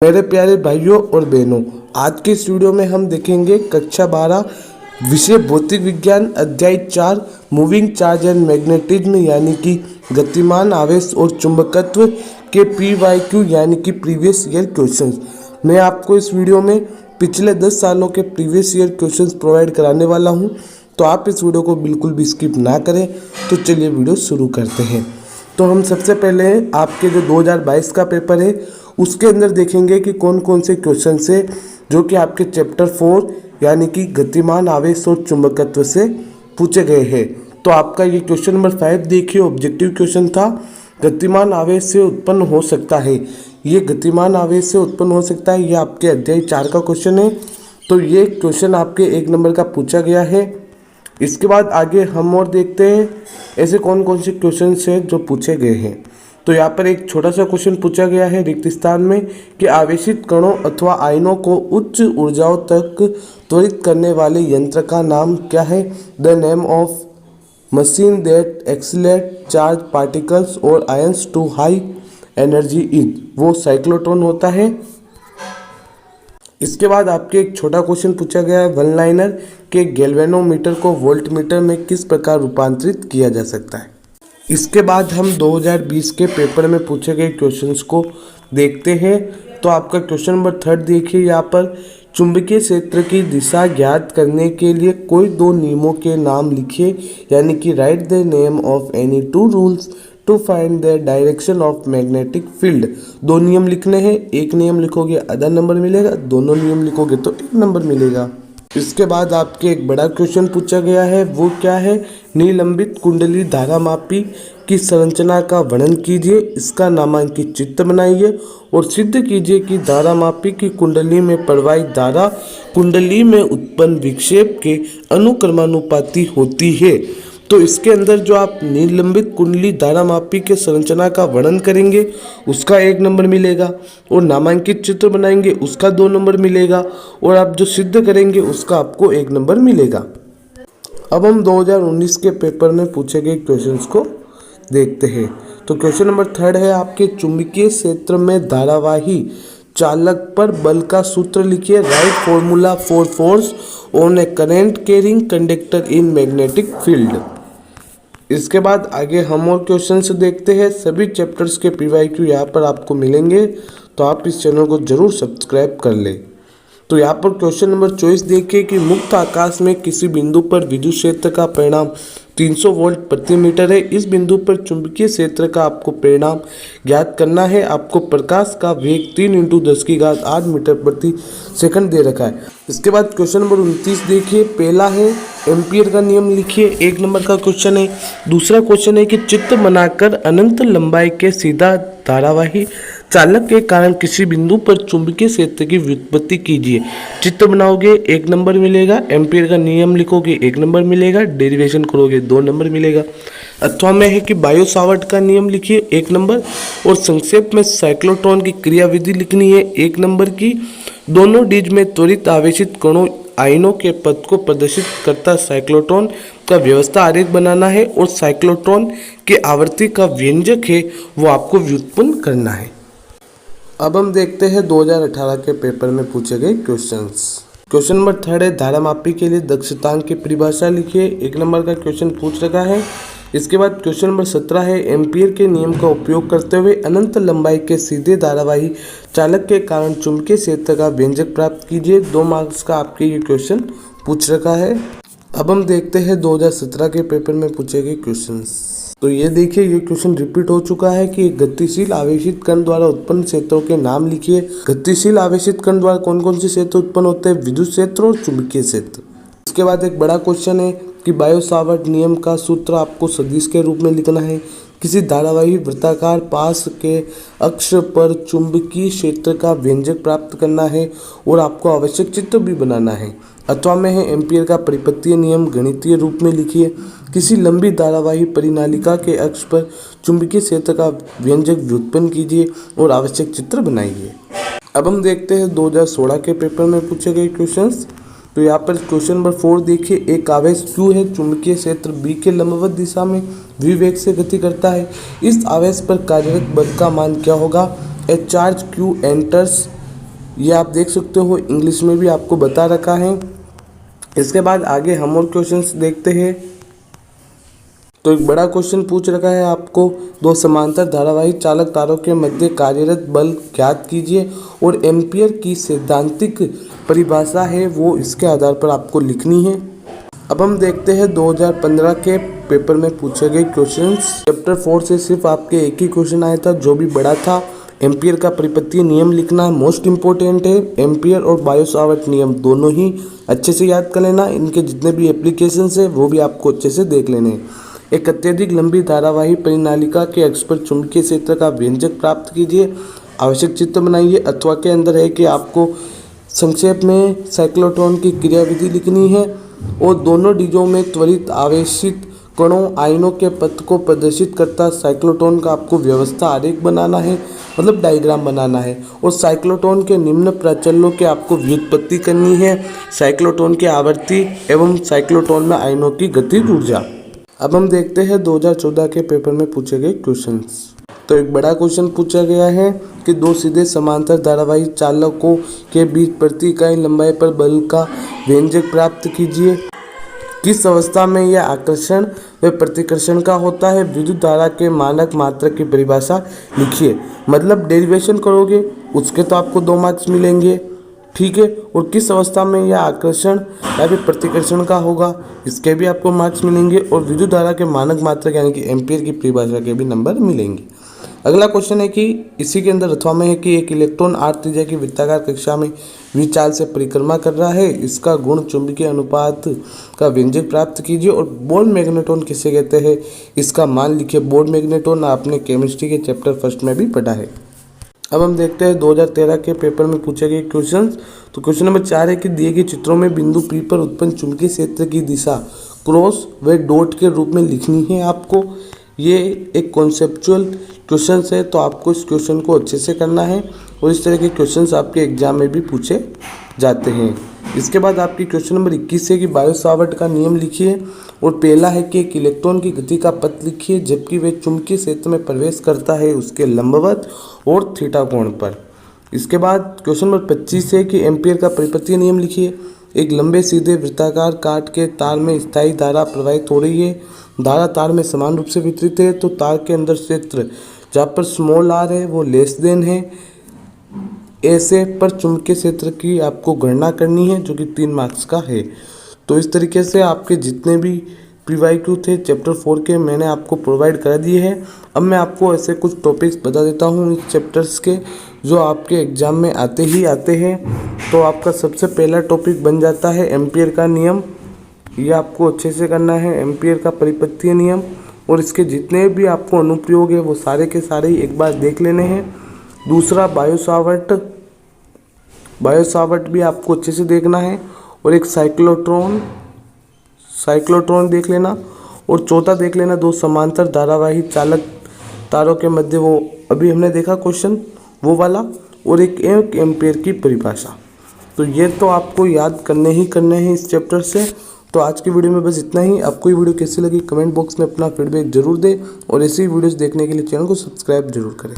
मेरे प्यारे भाइयों और बहनों, आज के इस वीडियो में हम देखेंगे कक्षा 12 विषय भौतिक विज्ञान अध्याय 4 मूविंग चार्ज एंड मैग्नेटिज्म यानी कि गतिमान आवेश और चुंबकत्व के PYQ यानी कि प्रीवियस ईयर क्वेश्चंस। मैं आपको इस वीडियो में पिछले 10 सालों के प्रीवियस ईयर क्वेश्चंस प्रोवाइड कराने वाला हूं, तो आप इस वीडियो को बिल्कुल भी स्किप ना करें। तो चलिए वीडियो शुरू करते हैं। तो हम सबसे पहले आपके जो 2022 का पेपर है उसके अंदर देखेंगे कि कौन कौन से क्वेश्चन है जो कि आपके चैप्टर 4 यानी कि गतिमान आवेश और चुंबकत्व से पूछे गए हैं। तो आपका ये क्वेश्चन नंबर 5 देखिए, ऑब्जेक्टिव क्वेश्चन था, गतिमान आवेश से उत्पन्न हो सकता है। ये गतिमान आवेश से उत्पन्न हो सकता है, ये आपके अध्याय 4 का क्वेश्चन है। तो ये क्वेश्चन आपके 1 नंबर का पूछा गया है। इसके बाद आगे हम और देखते हैं ऐसे कौन कौन से क्वेश्चन हैं जो पूछे गए हैं। तो यहाँ पर एक छोटा सा क्वेश्चन पूछा गया है रिक्त स्थान में कि आवेशित कणों अथवा आयनों को उच्च ऊर्जाओं तक त्वरित करने वाले यंत्र का नाम क्या है। The name of machine that accelerate charge particles और ions to high energy is, वो साइक्लोट्रॉन होता है। इसके बाद आपके एक छोटा क्वेश्चन पूछा गया है वन लाइनर के गैल्वेनोमीटर को वोल्टमीटर में किस प्रकार रूपांतरित किया जा सकता है। इसके बाद हम 2020 के पेपर में पूछे गए क्वेश्चंस को देखते हैं। तो आपका क्वेश्चन नंबर 3 देखिए, यहाँ पर चुंबकीय क्षेत्र की दिशा ज्ञात करने के लिए कोई 2 नियमों के नाम लिखिए, यानी कि write the name of any 2 rules to find the direction of magnetic field. 2 नियम लिखने हैं, एक नियम लिखोगे आधा नंबर मिलेगा, दोनों नियम लिखोगे तो 1 नंबर मिलेगा। इसके बाद आपके एक बड़ा क्वेश्चन पूछा गया है, वो क्या है, निलंबित कुंडली धारामापी की संरचना का वर्णन कीजिए, इसका नामांकित चित्र बनाइए और सिद्ध कीजिए कि धारामापी की कुंडली में प्रवाहित धारा कुंडली में उत्पन्न विक्षेप के अनुक्रमानुपाती होती है। तो इसके अंदर जो आप निलंबित कुंडली धारामापी के संरचना का वर्णन करेंगे उसका 1 नंबर मिलेगा, और नामांकित चित्र बनाएंगे उसका 2 नंबर मिलेगा, और आप जो सिद्ध करेंगे उसका आपको 1 नंबर मिलेगा। अब हम 2019 के पेपर में पूछे गए क्वेश्चंस को देखते हैं। तो क्वेश्चन नंबर 3 है आपके चुंबकीय क्षेत्र में धारावाही चालक पर बल का सूत्र लिखिए, right formula for force on A current carrying conductor in magnetic field. इसके बाद आगे हम और क्वेश्चंस देखते हैं। सभी चैप्टर्स के PYQ यहाँ पर आपको मिलेंगे, तो आप इस चैनल को जरूर सब्सक्राइब कर लें। तो यहाँ पर क्वेश्चन नंबर 24 देखिए कि मुक्त आकाश में किसी बिंदु पर विद्युत क्षेत्र का परिणाम 300 वोल्ट प्रति मीटर है। इस बिंदु पर चुंबकीय क्षेत्र का आपको परिणाम ज्ञात करना है। आपको प्रकाश का वेग 3 × 10⁸ मीटर प्रति सेकंड दे रखा है। इसके बाद क्वेश्चन नंबर 29 देखिए, पहला है एम्पियर का नियम लिखिए, 1 नंबर का क्वेश्चन है। दूसरा क्वेश्चन है कि चित्र बनाकर अनंत लंबाई के सीधा धारावाही चालक के कारण किसी बिंदु पर चुंबकीय क्षेत्र की व्युत्पत्ति कीजिए। चित्र बनाओगे 1 नंबर मिलेगा, एम्पियर का नियम लिखोगे 1 नंबर मिलेगा, डेरिवेशन करोगे 2 नंबर मिलेगा। अथवा में है कि बायो सावर्ट का नियम लिखिए 1 नंबर, और संक्षेप में साइक्लोट्रॉन की क्रियाविधि लिखनी है 1 नंबर की। दोनों डिज में त्वरित आवेशित कणों आयनों के पथ को प्रदर्शित करता साइक्लोट्रॉन का व्यवस्था आरेख बनाना है, और साइक्लोट्रॉन के आवर्ती का व्यंजक है वो आपको व्युत्पन्न करना है। अब हम देखते हैं 2018 के पेपर में पूछे गए क्वेश्चंस। क्वेश्चन नंबर 3 है धारामापी के लिए दक्षतांक की परिभाषा लिखिए, 1 नंबर का क्वेश्चन पूछ रखा है। इसके बाद क्वेश्चन नंबर 17 है एम्पियर के नियम का उपयोग करते हुए अनंत लंबाई के सीधे धारावाही चालक के कारण चुंबकीय क्षेत्र का व्यंजक प्राप्त कीजिए। 2 मार्क्स का आपके ये क्वेश्चन पूछ रखा है। अब हम देखते हैं 2017 के पेपर में पूछे गए क्वेश्चंस। तो ये देखिए, ये क्वेश्चन रिपीट हो चुका है कि गतिशील आवेशित कण द्वारा उत्पन्न क्षेत्रों के नाम लिखिए। गतिशील आवेशित कण द्वारा कौन कौन से क्षेत्र उत्पन्न होते हैं, विद्युत क्षेत्र और चुंबकीय क्षेत्र। इसके बाद एक बड़ा क्वेश्चन है कि बायो सावर्ट नियम का सूत्र आपको सदिश के रूप में लिखना है। किसी धारावाही वृत्ताकार पास के अक्ष पर चुंबकीय क्षेत्र का व्यंजक प्राप्त करना है, और आपको आवश्यक चित्र भी बनाना है। अथवा में है एम्पियर का परिपत्तीय नियम गणितीय रूप में लिखिए। किसी लंबी धारावाही परिनालिका के अक्ष पर चुंबकीय क्षेत्र का व्यंजक व्युत्पन्न कीजिए और आवश्यक चित्र बनाइए। अब हम देखते हैं 2016 के पेपर में पूछे गए क्वेश्चंस। तो यहाँ पर क्वेश्चन नंबर 4 देखिए, एक आवेश Q है, चुंबकीय क्षेत्र B के लंबवत दिशा में v वेग से गति करता है। इस आवेश पर कार्यरत बल का मान क्या होगा। ए चार्ज Q एंटर्स ये आप देख सकते हो, इंग्लिश में भी आपको बता रखा है। इसके बाद आगे हम और क्वेश्चंस देखते हैं। तो एक बड़ा क्वेश्चन पूछ रखा है आपको, दो समांतर धारावाही चालक तारों के मध्य कार्यरत बल ज्ञात कीजिए और एम्पियर की सैद्धांतिक परिभाषा है वो इसके आधार पर आपको लिखनी है। अब हम देखते हैं 2015 के पेपर में पूछे गए क्वेश्चंस। चैप्टर 4 से सिर्फ आपके एक ही क्वेश्चन आया था जो भी बड़ा था। एम्पियर का परिपत्तीय नियम लिखना मोस्ट इम्पोर्टेंट है। एम्पियर और बायो-सावर्ट नियम दोनों ही अच्छे से याद कर लेना। इनके जितने भी एप्लीकेशंस है वो भी आपको अच्छे से देख लेने हैं। एक अत्यधिक लंबी धारावाही परिनालिका के अक्ष पर चुंबकीय क्षेत्र का व्यंजक प्राप्त कीजिए। आवश्यक चित्र बनाइए। अथवा के अंदर है कि आपको संक्षेप में साइक्लोट्रॉन की क्रियाविधि लिखनी है और दोनों डीजों में त्वरित आवेशित कणों आयनों के पथ को प्रदर्शित करता साइक्लोट्रॉन का आपको व्यवस्था आरेख बनाना है, मतलब डायग्राम बनाना है। और साइक्लोट्रॉन के निम्न प्राचलों के आपको व्युत्पत्ति करनी है, साइक्लोट्रॉन की आवृत्ति एवं साइक्लोट्रॉन में आयनों की गतिज ऊर्जा। अब हम देखते हैं 2014 के पेपर में पूछे गए क्वेश्चंस। तो एक बड़ा क्वेश्चन पूछा गया है कि दो सीधे समांतर धारावाही चालकों के बीच प्रति इकाई लंबाई पर बल का व्यंजक प्राप्त कीजिए। किस अवस्था में यह आकर्षण व प्रतिकर्षण का होता है। विद्युत धारा के मानक मात्रक की परिभाषा लिखिए। मतलब डेरिवेशन करोगे उसके तो आपको 2 मार्क्स मिलेंगे, ठीक है। और किस अवस्था में यह आकर्षण या फिर प्रतिकर्षण का होगा इसके भी आपको मार्क्स मिलेंगे। और विद्युत धारा के मानक मात्रक यानी कि एम्पियर की परिभाषा के भी नंबर मिलेंगे। अगला क्वेश्चन है कि इसी के अंदर अथवा में है कि एक इलेक्ट्रॉन r त्रिज्या की वृत्ताकार कक्षा में v चाल से परिक्रमा कर रहा है। इसका गुण चुंबकीय अनुपात का व्यंजक प्राप्त कीजिए। और बोर्ड मैग्नेट्रॉन किसे कहते हैं इसका मान लिखिए। बोर्ड मैग्नेट्रॉन आपने केमिस्ट्री के चैप्टर 1 में भी पढ़ा है। अब हम देखते हैं 2013 के पेपर में पूछे गए क्वेश्चंस। तो क्वेश्चन नंबर 4 है कि दिए गए चित्रों में बिंदु P पर उत्पन्न चुंबकीय क्षेत्र की दिशा क्रॉस व डॉट के रूप में लिखनी है आपको। ये एक कॉन्सेप्चुअल क्वेश्चन है तो आपको इस क्वेश्चन को अच्छे से करना है और इस तरह के क्वेश्चंस आपके एग्जाम में भी पूछे जाते हैं। इसके बाद आपकी क्वेश्चन नंबर 21 है कि बायो-सावर्ट का नियम लिखिए। और पहला है कि एक इलेक्ट्रॉन की गति का पथ लिखिए जबकि वह चुंबकीय क्षेत्र में प्रवेश करता है उसके लंबवत और थीटा कोण पर। इसके बाद क्वेश्चन नंबर 25 है कि एम्पियर का परिपत्तीय नियम लिखिए। एक लंबे सीधे वृत्ताकार काट के तार में स्थायी धारा प्रवाहित हो रही है। धारा तार में समान रूप से वितरित है तो तार के अंदर क्षेत्र जहाँ पर स्मॉल r है वो लेस देन है ऐसे पर चुंबकीय क्षेत्र की आपको गणना करनी है जो कि 3 मार्क्स का है। तो इस तरीके से आपके जितने भी PYQ थे चैप्टर 4 के मैंने आपको प्रोवाइड करा दिए हैं। अब मैं आपको ऐसे कुछ टॉपिक्स बता देता हूँ इस चैप्टर्स के जो आपके एग्जाम में आते हैं। तो आपका सबसे पहला टॉपिक बन जाता है एम्पियर का नियम। ये आपको अच्छे से करना है, एम्पियर का परिपत्तीय नियम। और इसके जितने भी आपको अनुप्रयोग है वो सारे के सारे ही एक बार देख लेने हैं। दूसरा बायो-सावर्ट भी आपको अच्छे से देखना है। और एक साइक्लोट्रॉन देख लेना। और चौथा देख लेना दो समांतर धारावाही चालक तारों के मध्य, वो अभी हमने देखा क्वेश्चन वो वाला। और एक एम्पियर की परिभाषा। तो ये तो आपको याद करने हैं इस चैप्टर से। तो आज की वीडियो में बस इतना ही। आपको ये वीडियो कैसी लगी कमेंट बॉक्स में अपना फीडबैक जरूर दें और ऐसी वीडियोस देखने के लिए चैनल को सब्सक्राइब जरूर करें।